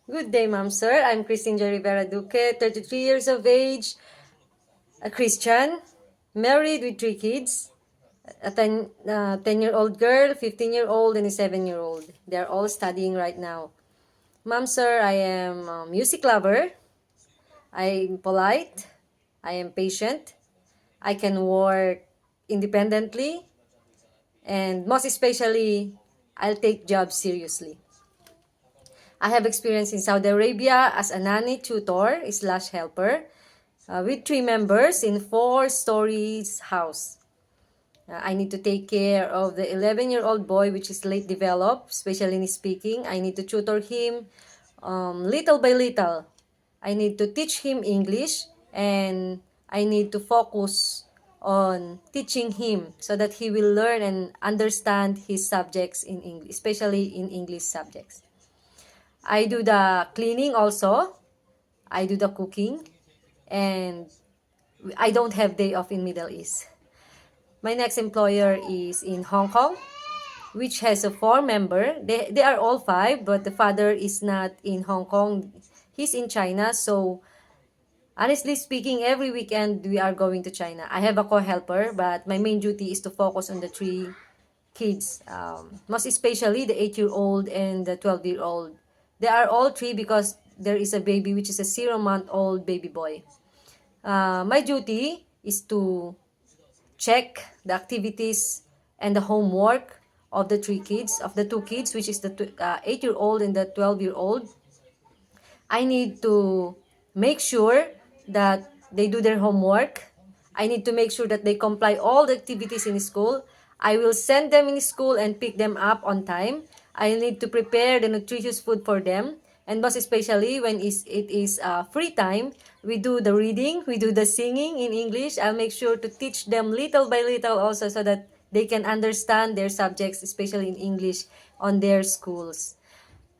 Good day, ma'am, sir. I'm Christine J. Rivera Duque, 33 years of age, a Christian, married with 3 kids, a 10-year-old girl, 15-year-old, and a 7-year-old. They're all studying right now. Ma'am, sir, I am a music lover. I'm polite. I am patient. I can work independently. And most especially, I'll take jobs seriously. I have experience in Saudi Arabia as a nanny tutor slash helper with 3 members in 4 stories house. I need to take care of the 11-year-old boy, which is late developed, especially in speaking. I need to tutor him little by little. I need to teach him English, and I need to focus on teaching him so that he will learn and understand his subjects in English, especially in English subjects. I do the cleaning also. I do the cooking, and I don't have day off in Middle East. My next employer is in Hong Kong, which has a 4 member. They are all 5, but the father is not in Hong Kong. He's in China. So honestly speaking, every weekend we are going to China. I have a co-helper, but my main duty is to focus on the 3 kids, most especially the 8-year-old and the 12-year-old. They are all 3 because there is a baby, which is a 0-month-old baby boy. My duty is to check the activities and the homework of the 3 kids, of the 2 kids, which is the 8-year-old and the 12-year-old. I need to make sure that they do their homework. I need to make sure that they comply all the activities in school. I will send them in school and pick them up on time. I need to prepare the nutritious food for them. And most especially when it is free time, we do the reading, we do the singing in English. I'll make sure to teach them little by little also so that they can understand their subjects, especially in English, on their schools.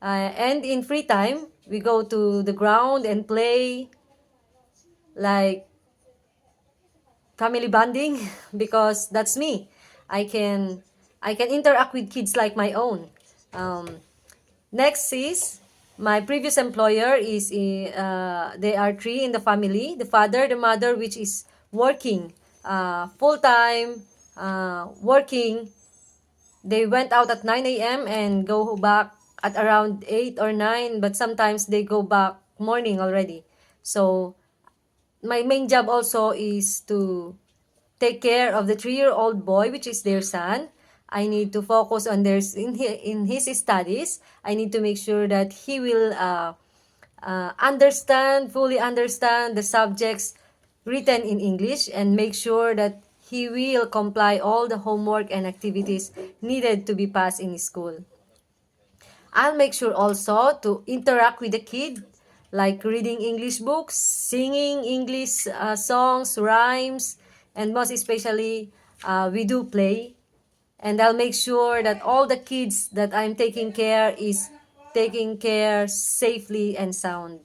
And in free time, we go to the ground and play like family bonding because that's me. I can I can interact with kids like my own. Um, Next is my previous employer is they are 3 in the family. The father, the mother, which is working full time, working. They went out at 9 a.m. and go back at around 8 or 9, but sometimes they go back morning already. So my main job also is to take care of the 3-year-old boy, which is their son. I need to focus on in his studies. I need to make sure that he will fully understand the subjects written in English, and make sure that he will comply all the homework and activities needed to be passed in school. I'll make sure also to interact with the kid, like reading English books, singing English songs, rhymes, and most especially, we do play. And I'll make sure that all the kids that I'm taking care is taking care safely and sound.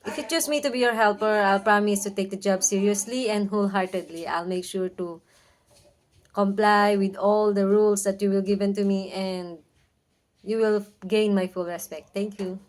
If you choose me to be your helper, I'll promise to take the job seriously and wholeheartedly. I'll make sure to comply with all the rules that you will given to me, and you will gain my full respect. Thank you.